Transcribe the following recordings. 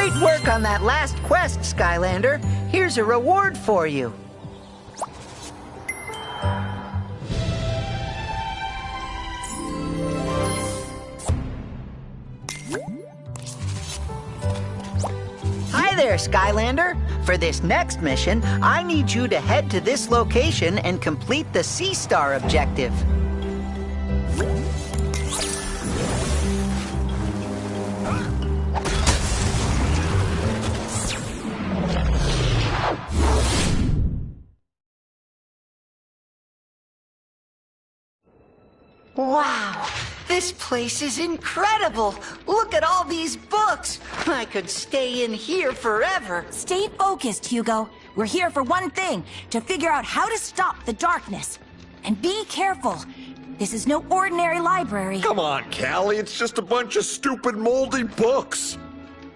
Great work on that last quest, Skylander. Here's a reward for you. Hi there, Skylander. For this next mission, I need you to head to this location and complete the Sea Star objective. Wow, this place is incredible. Look at all these books. I could stay in here forever. Stay focused, Hugo. We're here for one thing, to figure out how to stop the darkness. And be careful. This is no ordinary library. Come on, Callie. It's just a bunch of stupid, moldy books.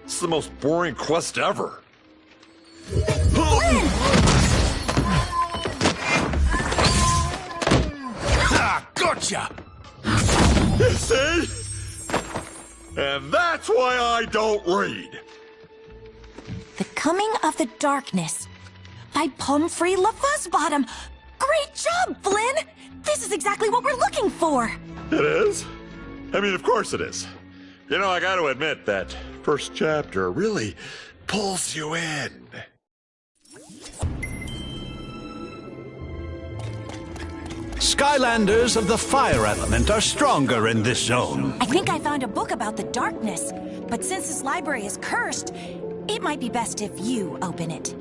It's the most boring quest ever. Ah, gotcha! You see? And that's why I don't read. The Coming of the Darkness by Pumphrey LaFuzzbottom. Great job, Flynn! This is exactly what we're looking for. It is? I mean, of course it is. You know, I gotta admit that first chapter really pulls you in. Skylanders of the fire element are stronger in this zone. I think I found a book about the darkness, but since this library is cursed, it might be best if you open it.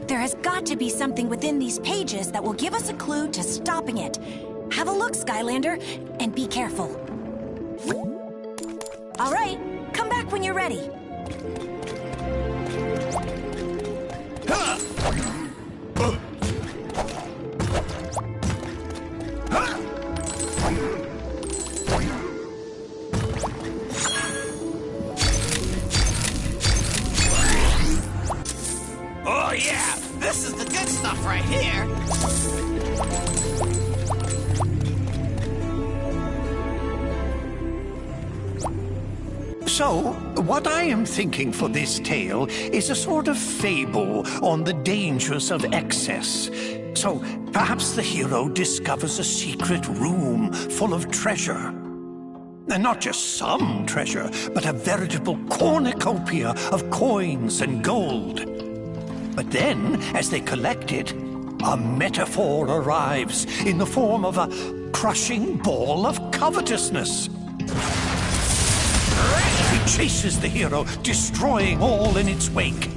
There has got to be something within these pages that will give us a clue to stopping it. Have a look, Skylander, and be careful. All right, come back when you're ready. Oh yeah, this is the good stuff right here. So, what I am thinking for this tale is a sort of fable on the dangers of excess. So, perhaps the hero discovers a secret room full of treasure. And not just some treasure, but a veritable cornucopia of coins and gold. But then, as they collect it, a metaphor arrives in the form of a crushing ball of covetousness. It chases the hero, destroying all in its wake.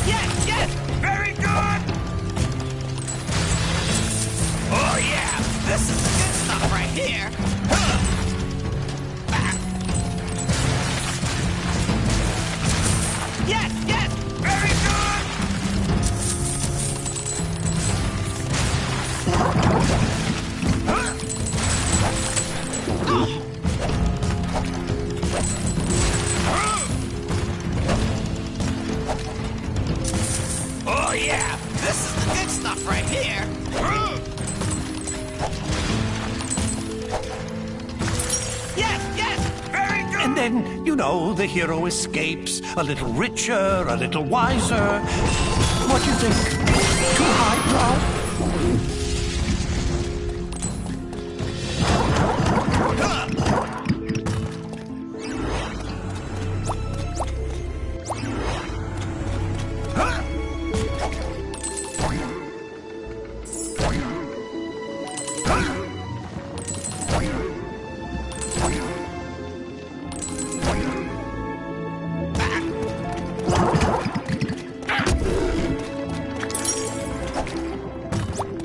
Yes, yes, very good. Oh yeah, this is the good stuff right here. Yes, yes, very good. Oh yeah, this is the good stuff right here. Yes, yes, very good. And then, you know, the hero escapes a little richer, a little wiser. What do you think? Too highbrow?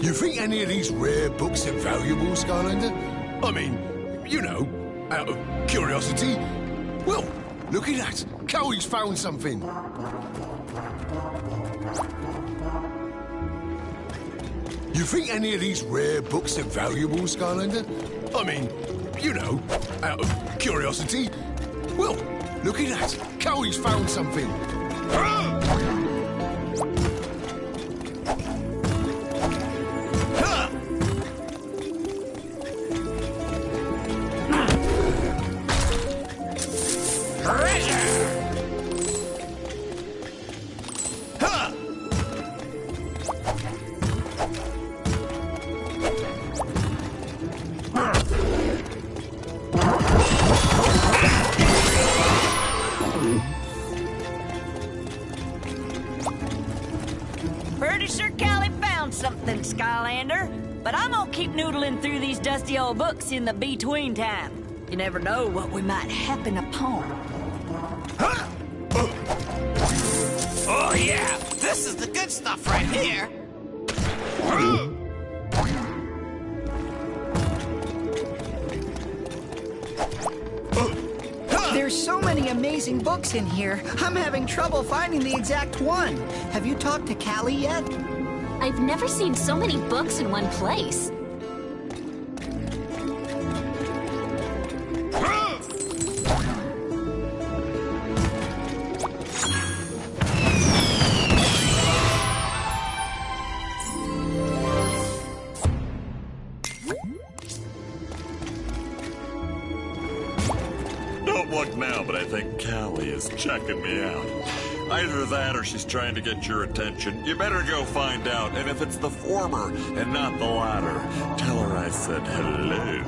You think any of these rare books are valuable, Skylander? I mean, you know, out of curiosity. Well, look at that. Cowie's found something. You think any of these rare books are valuable, Skylander? I mean, you know, out of curiosity. Well, look at that. Cowie's found something. Treasure! Huh! Pretty sure Callie found something, Skylander. But I'm gonna keep noodling through these dusty old books in the between time. You never know what we might happen upon. Huh? Oh yeah, this is the good stuff right here. There's so many amazing books in here. I'm having trouble finding the exact one. Have you talked to Callie yet? I've never seen so many books in one place. Don't look now, but I think Callie is checking me out. Either that or she's trying to get your attention. You better go find out. And if it's the former and not the latter, tell her I said hello.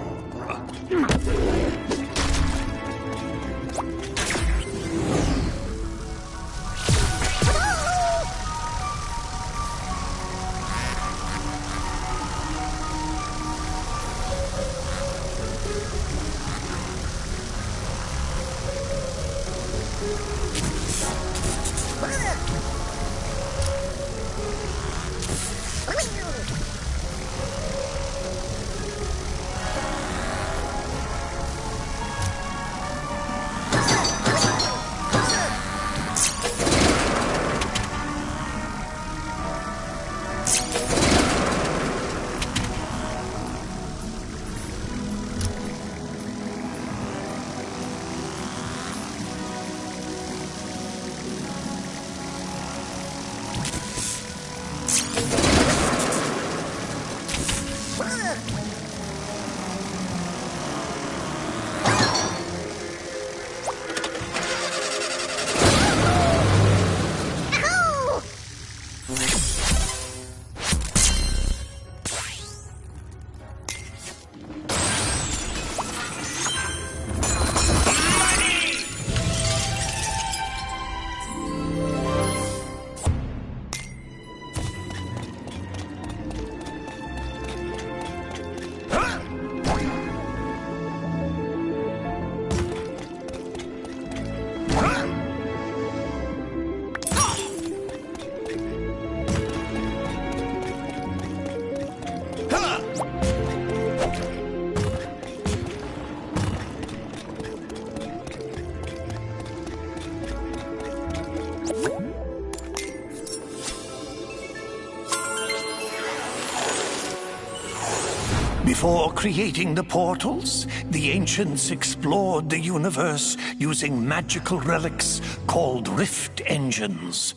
Before creating the portals, the ancients explored the universe using magical relics called rift engines.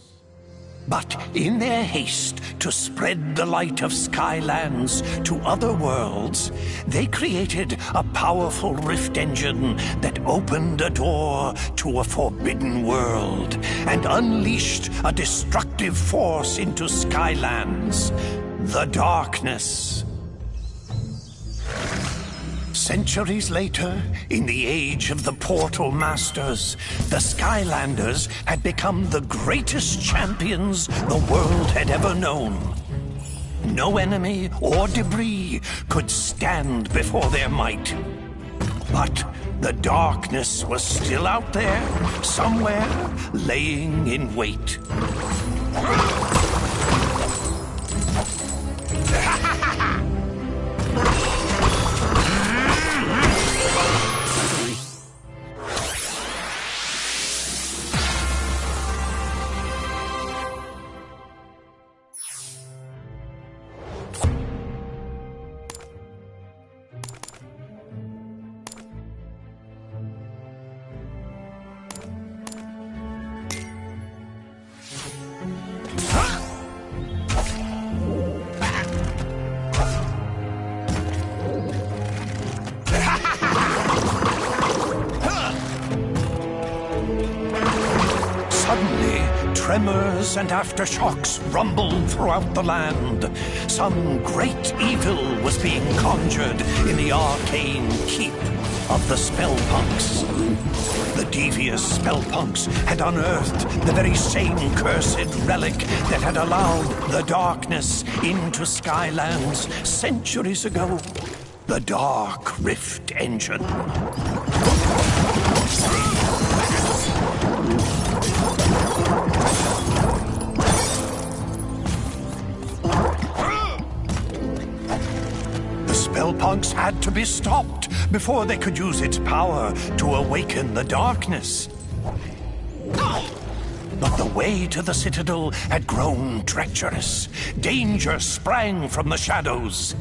But in their haste to spread the light of Skylands to other worlds, they created a powerful rift engine that opened a door to a forbidden world and unleashed a destructive force into Skylands, the darkness. Centuries later, in the age of the Portal Masters, the Skylanders had become the greatest champions the world had ever known. No enemy or debris could stand before their might. But the darkness was still out there, somewhere, laying in wait. Tremors and aftershocks rumbled throughout the land. Some great evil was being conjured in the arcane keep of the Spellpunks. The devious Spellpunks had unearthed the very same cursed relic that had allowed the darkness into Skylands centuries ago. The Dark Rift Engine. Spellpunks had to be stopped before they could use its power to awaken the darkness. But the way to the Citadel had grown treacherous. Danger sprang from the shadows.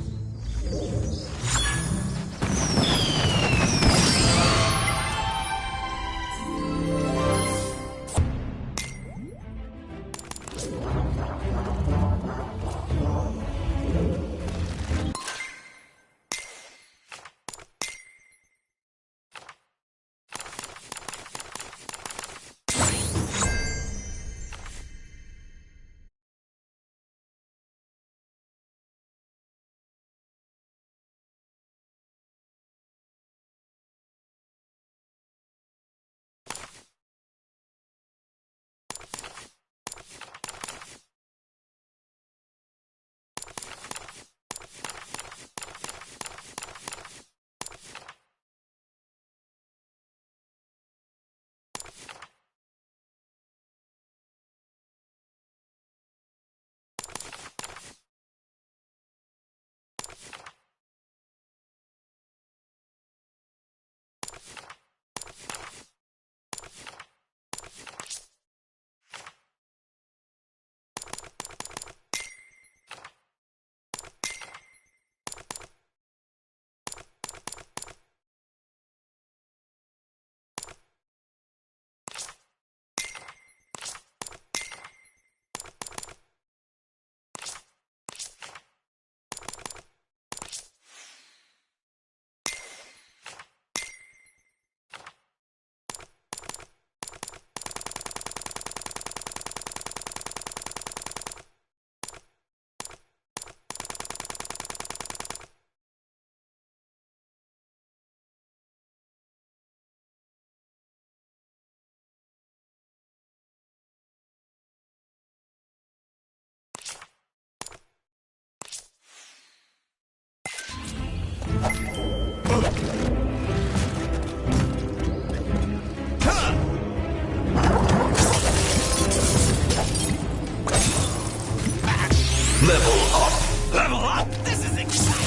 Level up! Level up! This is exciting!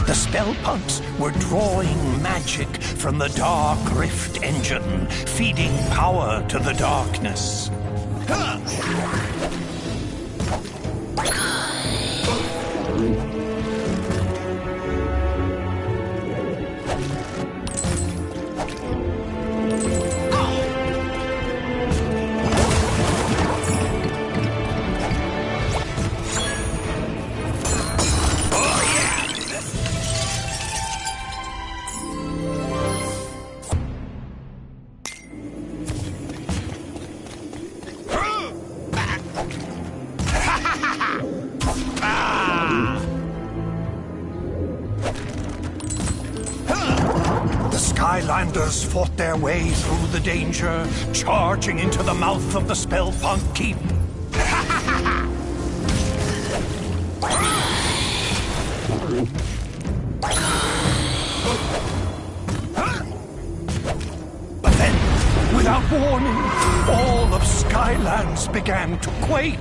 The Spellpunks were drawing magic from the Dark Rift Engine, feeding power to the darkness. Skylanders fought their way through the danger, charging into the mouth of the Spellpunk Keep. But then, without warning, all of Skylands began to quake.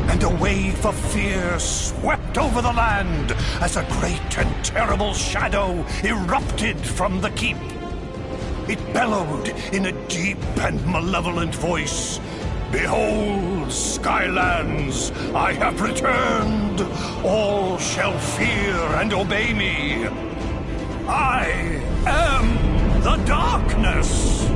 And a wave of fear swept over the land as a great and terrible shadow erupted from the keep. It bellowed in a deep and malevolent voice. "Behold, Skylands, I have returned. All shall fear and obey me. I am the darkness."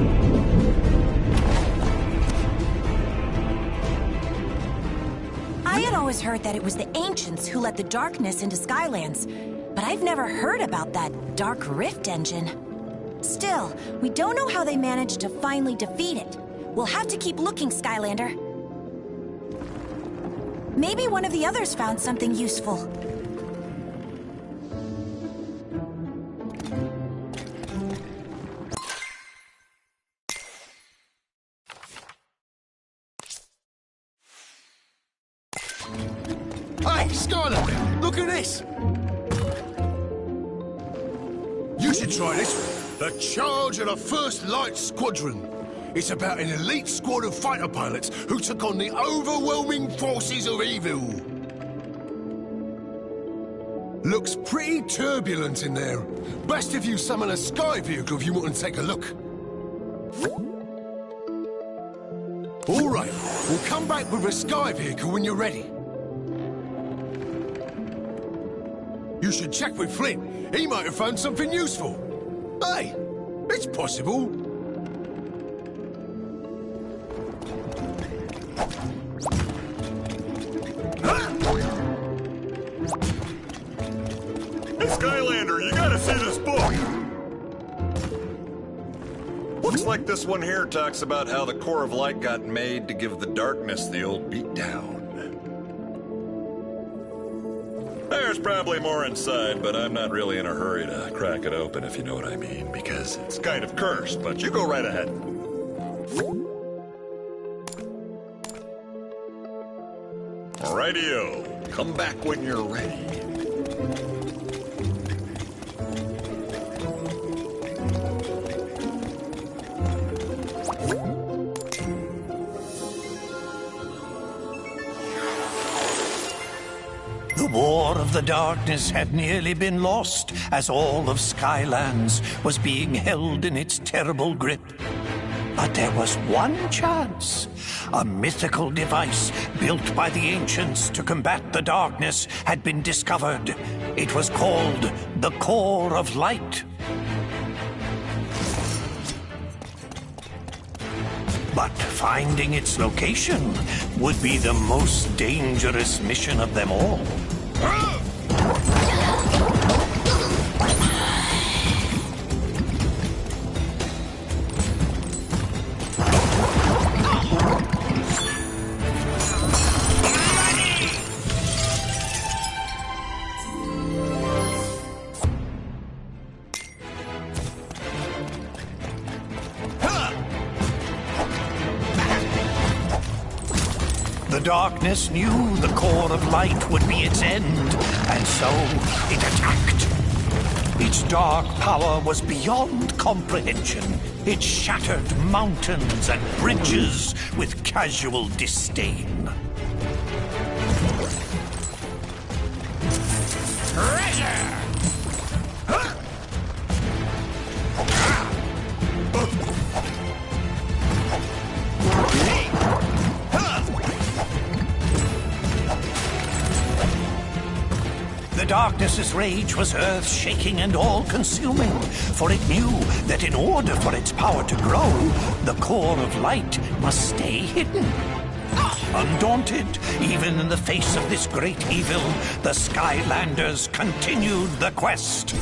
always heard that it was the ancients who let the darkness into Skylands, but I've never heard about that Dark Rift engine. Still, we don't know how they managed to finally defeat it. We'll have to keep looking, Skylander. Maybe one of the others found something useful. Hey, Skylander, look at this! You should try this one. The Charge of the First Light Squadron. It's about an elite squad of fighter pilots who took on the overwhelming forces of evil. Looks pretty turbulent in there. Best if you summon a sky vehicle if you want to take a look. All right, we'll come back with a sky vehicle when you're ready. You should check with Flynn. He might have found something useful. Hey, it's possible. Hey, Skylander, you gotta see this book! Looks like this one here talks about how the Core of Light got made to give the darkness the old beatdown. There's probably more inside, but I'm not really in a hurry to crack it open, if you know what I mean, because it's kind of cursed, but you go right ahead. Rightio. Come back when you're ready. The War of the Darkness had nearly been lost as all of Skylands was being held in its terrible grip. But there was one chance. A mythical device built by the ancients to combat the darkness had been discovered. It was called the Core of Light. But finding its location would be the most dangerous mission of them all. The darkness knew the Core of Light would be its end, and so it attacked. Its dark power was beyond comprehension. It shattered mountains and bridges with casual disdain. Treasure! The darkness's rage was earth-shaking and all-consuming, for it knew that in order for its power to grow, the Core of Light must stay hidden. Undaunted, even in the face of this great evil, the Skylanders continued the quest.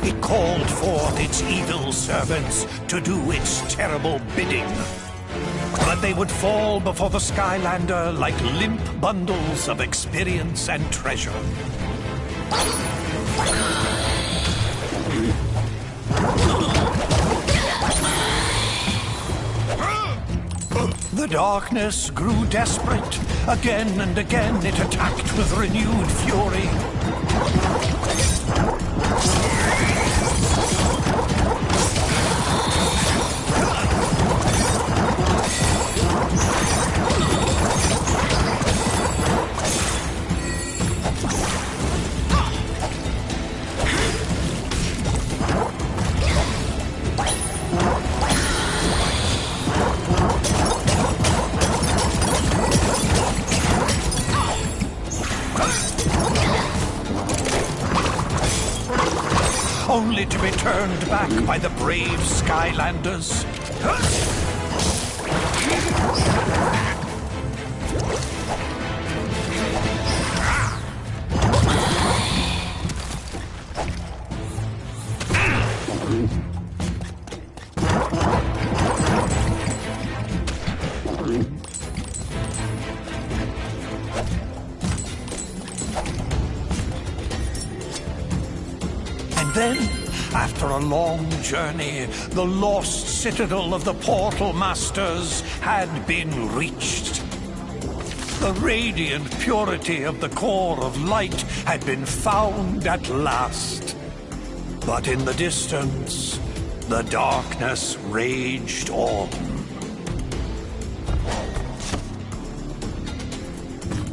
It called forth its evil servants to do its terrible bidding. But they would fall before the Skylander like limp bundles of experience and treasure. The darkness grew desperate Again and again it attacked with renewed fury. Only to be turned back by the brave Skylanders. Then, after a long journey, the lost citadel of the Portal Masters had been reached. The radiant purity of the core of light had been found at last. But in the distance, the darkness raged on.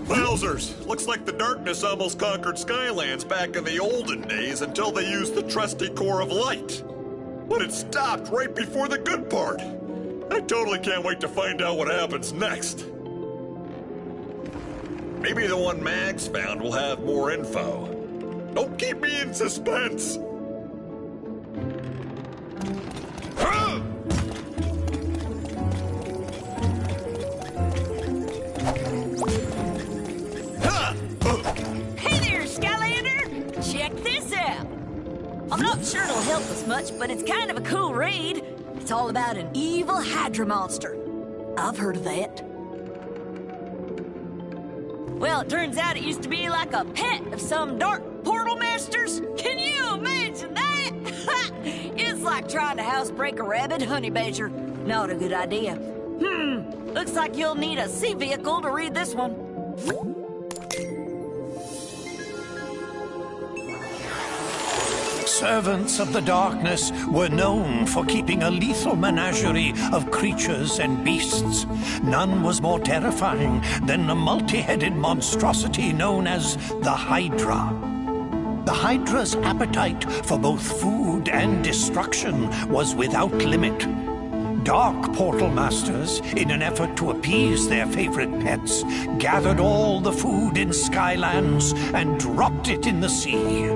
Wowzers! Looks like the darkness almost conquered Skylands back in the olden days until they used the trusty core of light. But it stopped right before the good part. I totally can't wait to find out what happens next. Maybe the one Mags found will have more info. Don't keep me in suspense! I'm not sure it'll help us much, but it's kind of a cool read. It's all about an evil Hydra monster. I've heard of that. Well, it turns out it used to be like a pet of some dark portal masters. Can you imagine that? It's like trying to housebreak a rabid honey badger. Not a good idea. Looks like you'll need a sea vehicle to read this one. Servants of the darkness were known for keeping a lethal menagerie of creatures and beasts. None was more terrifying than the multi-headed monstrosity known as the Hydra. The Hydra's appetite for both food and destruction was without limit. Dark Portal Masters, in an effort to appease their favorite pets, gathered all the food in Skylands and dropped it in the sea.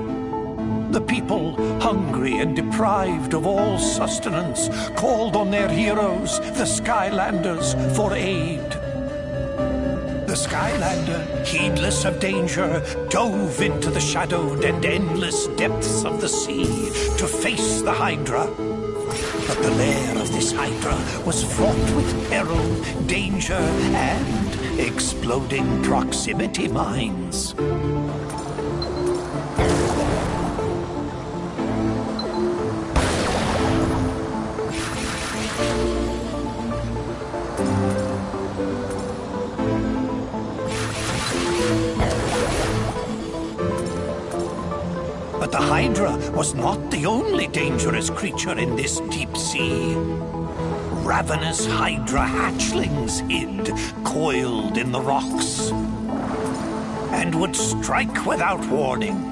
The people, hungry and deprived of all sustenance, called on their heroes, the Skylanders, for aid. The Skylander, heedless of danger, dove into the shadowed and endless depths of the sea to face the Hydra. But the lair of this Hydra was fraught with peril, danger, and exploding proximity mines. But the Hydra was not the only dangerous creature in this deep sea. Ravenous Hydra hatchlings hid, coiled in the rocks, and would strike without warning.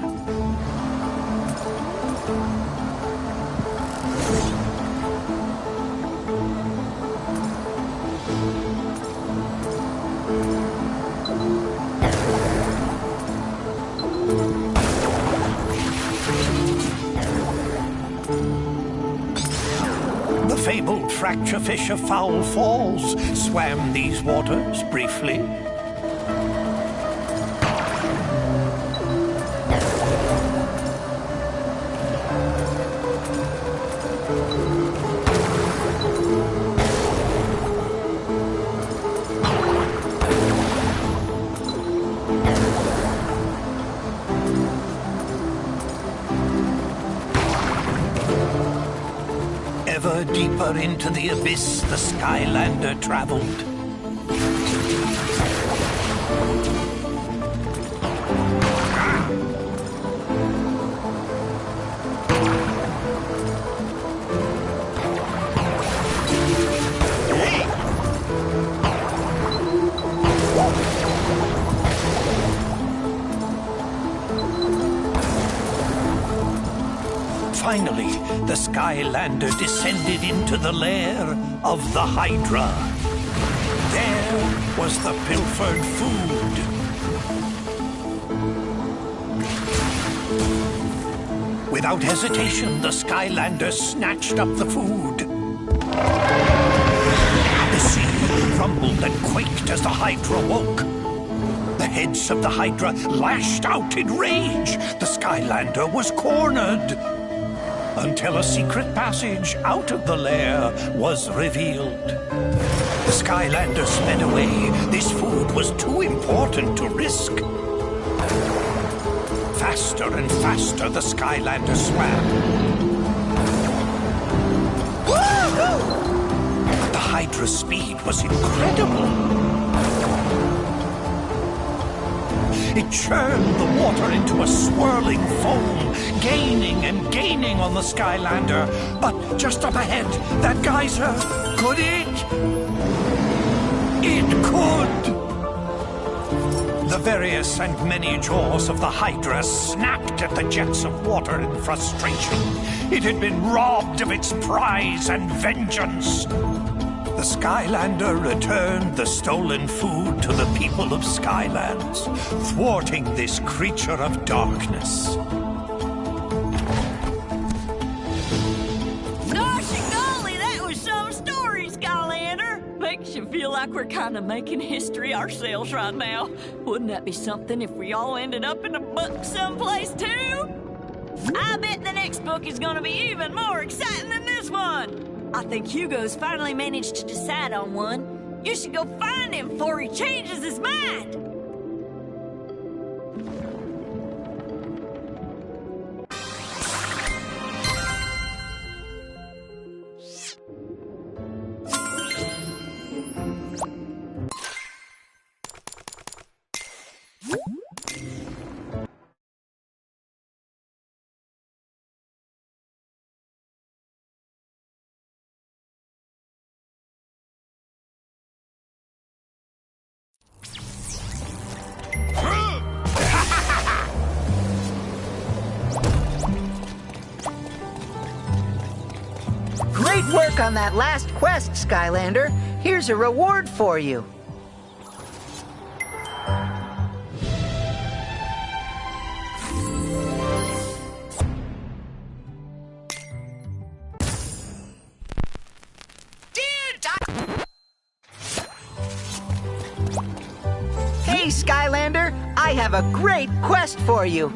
The fabled fracture fish of Foul Falls swam these waters briefly. Ever deeper into the abyss the Skylander traveled. the Skylander descended into the lair of the Hydra. There was the pilfered food. Without hesitation, the Skylander snatched up the food. The sea rumbled and quaked as the Hydra woke. The heads of the Hydra lashed out in rage. The Skylander was cornered. Until a secret passage out of the lair was revealed. The Skylander sped away. This food was too important to risk. Faster and faster the Skylander swam. But the Hydra's speed was incredible. It churned the water into a swirling foam, gaining and gaining on the Skylander. But just up ahead, that geyser, could it? It could! The various and many jaws of the Hydra snapped at the jets of water in frustration. It had been robbed of its prize and vengeance. The Skylander returned the stolen food to the people of Skylands, thwarting this creature of darkness. Gosh and golly, that was some story, Skylander! Makes you feel like we're kind of making history ourselves right now. Wouldn't that be something if we all ended up in a book someplace, too? I bet the next book is gonna be even more exciting than this one! I think Hugo's finally managed to decide on one. You should go find him before he changes his mind! Great work on that last quest, Skylander. Here's a reward for you. Hey, Skylander, I have a great quest for you.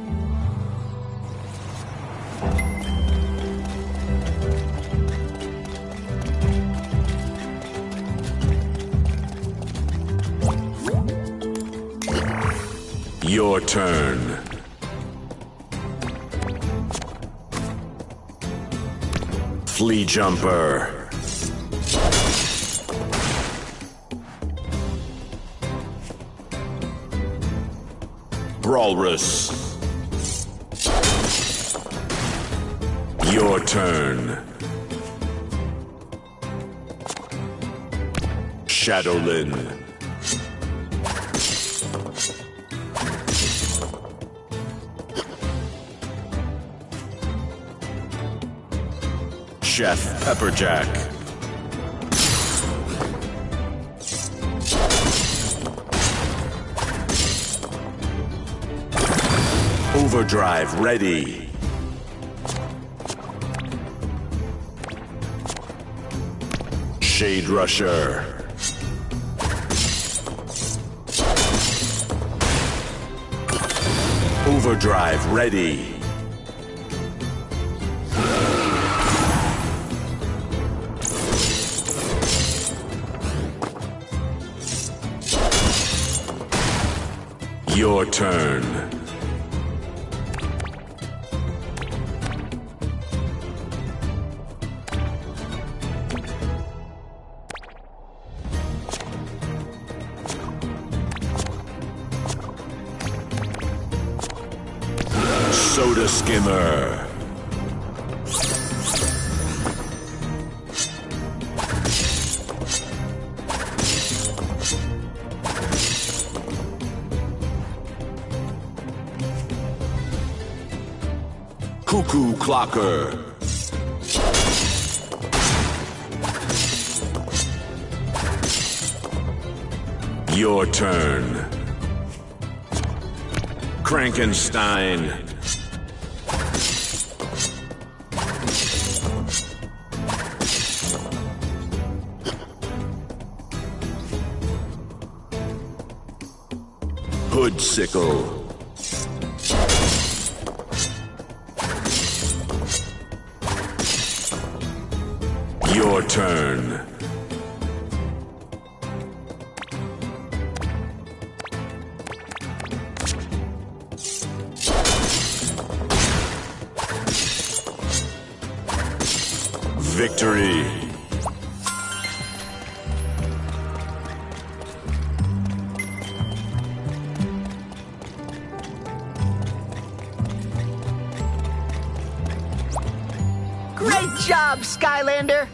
Your turn. Flea Jumper. Brawlrus. Your turn. Shadowlin. Chef Pepperjack. Overdrive ready. Shade Rusher. Overdrive ready. Your turn. Soda Skimmer. Cuckoo Clocker. Your turn. Frankenstein. Hoodsicle. Your turn. Victory. Great job, Skylander!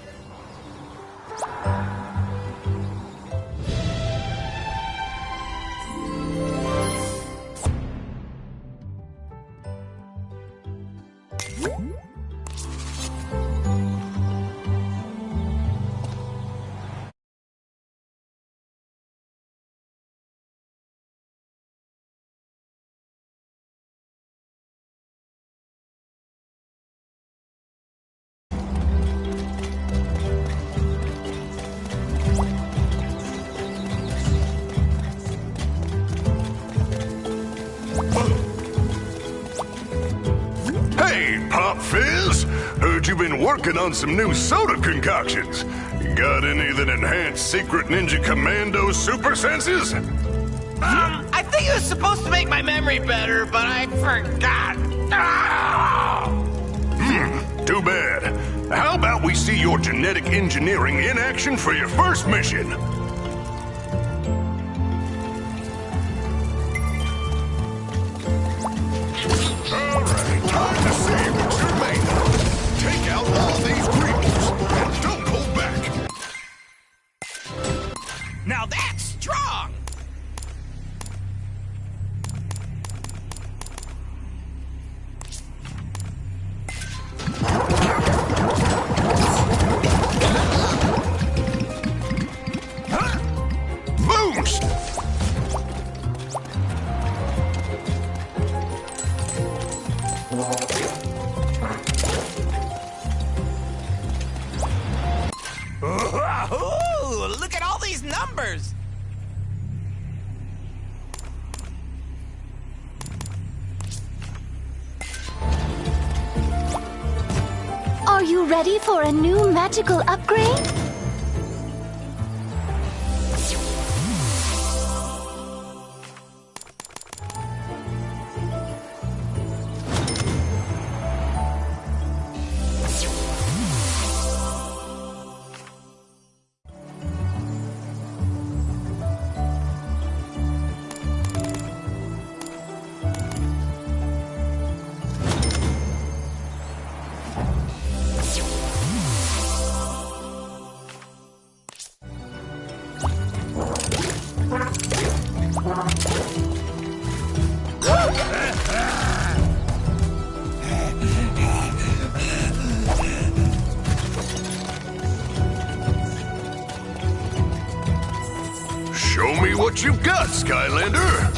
Hey, Pop Fizz! Heard you've been working on some new soda concoctions. Got any that enhance Secret Ninja Commando super senses? I think it was supposed to make my memory better, but I forgot. Too bad. How about we see your genetic engineering in action for your first mission? Alright, time to see what you're made of. Take out all these creeps, and don't hold back. Now that's strong! Boost! Ooh, look at all these numbers! Are you ready for a new magical upgrade? Show me what you've got, Skylander.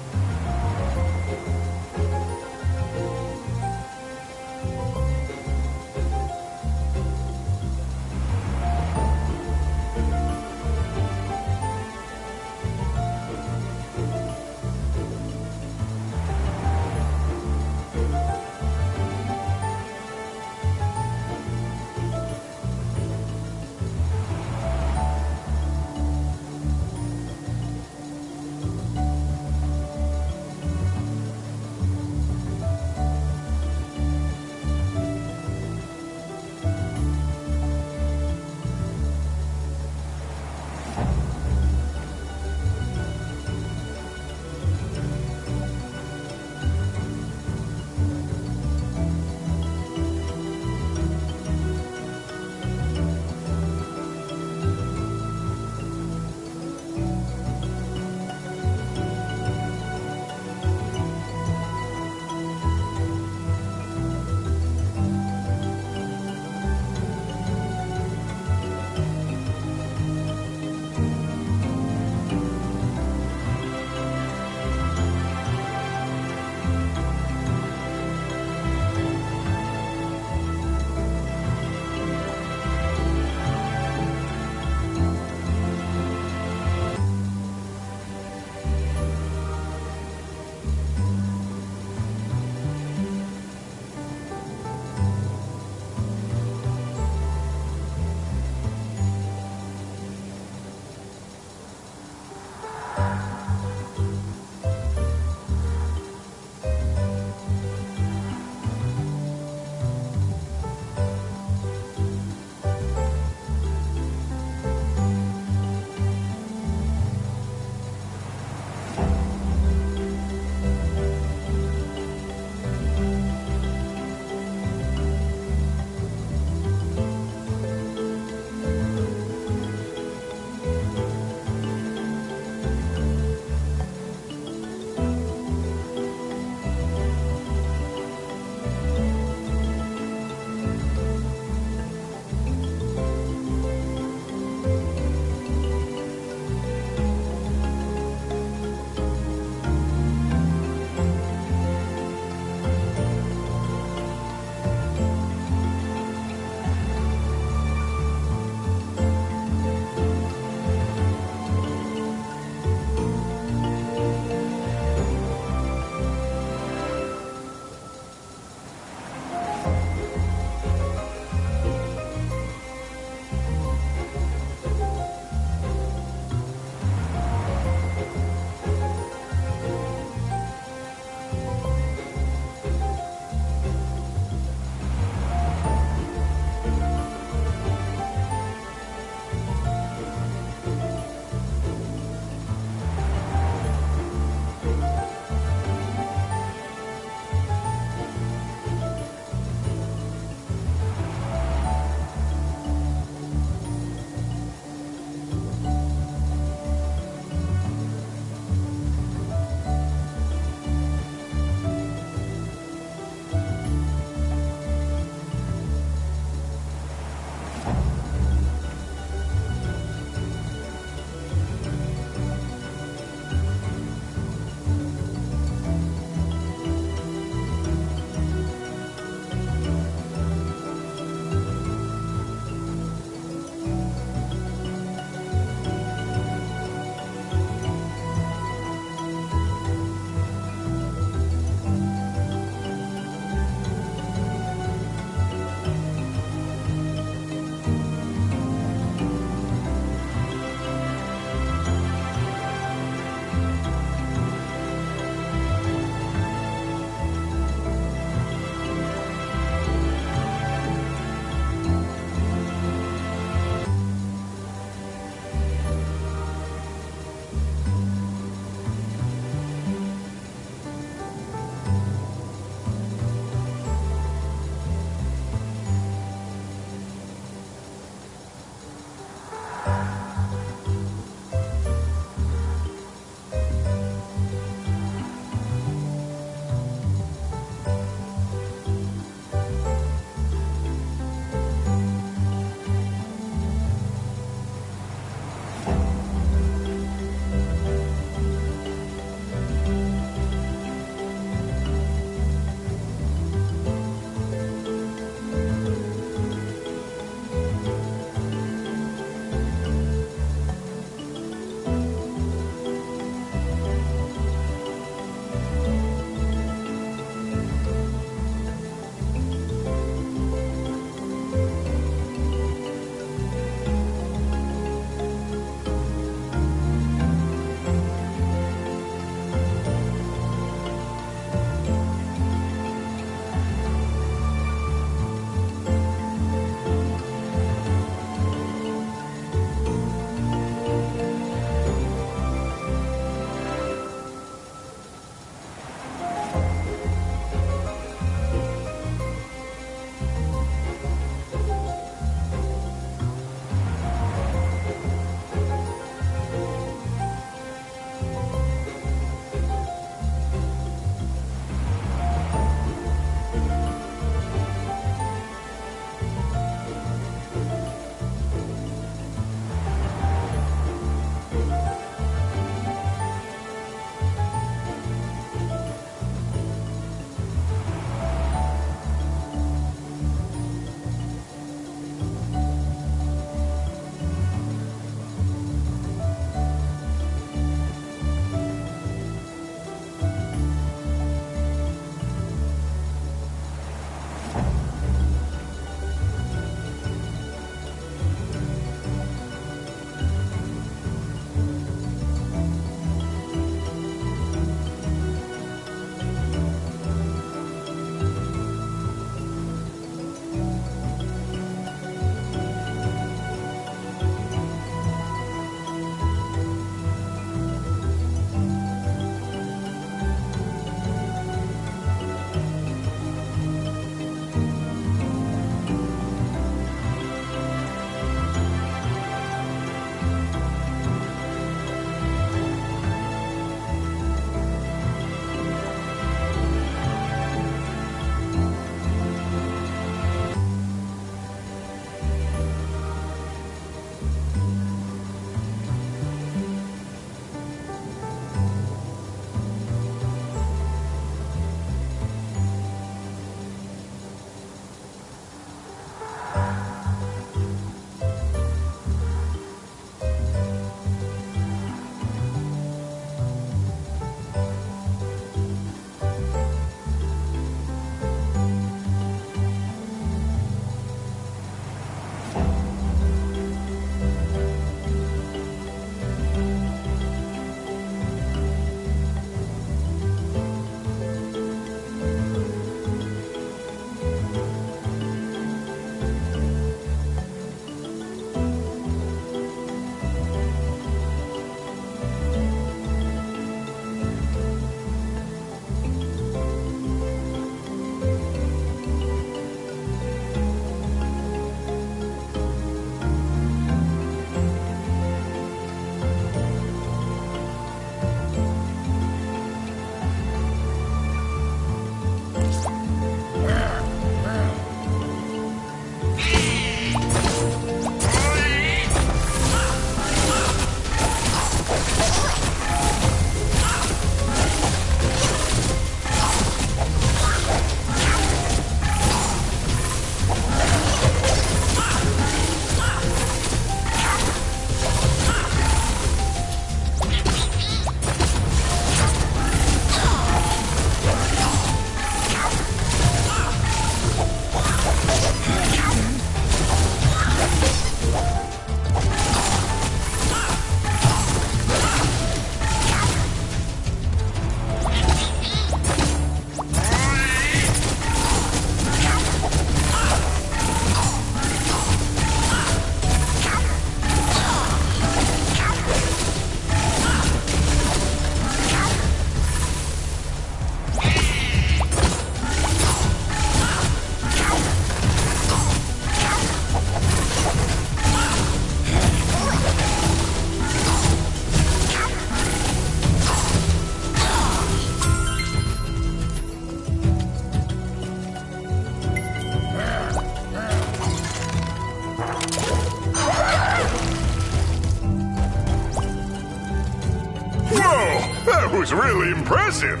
is really impressive.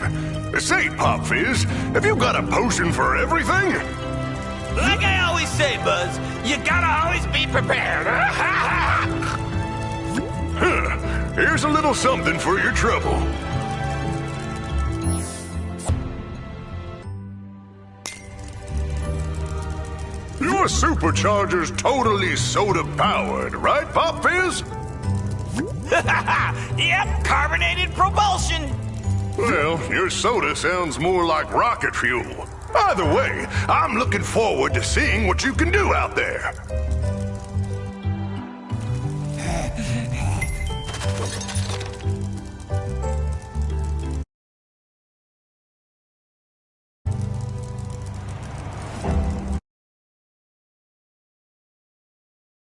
Say, Pop Fizz, have you got a potion for everything? Like I always say, Buzz, you gotta always be prepared. Here's a little something for your trouble. Your supercharger's totally soda-powered, right, Pop Fizz? Yep, carbonated propulsion. Well, your soda sounds more like rocket fuel. Either way, I'm looking forward to seeing what you can do out there.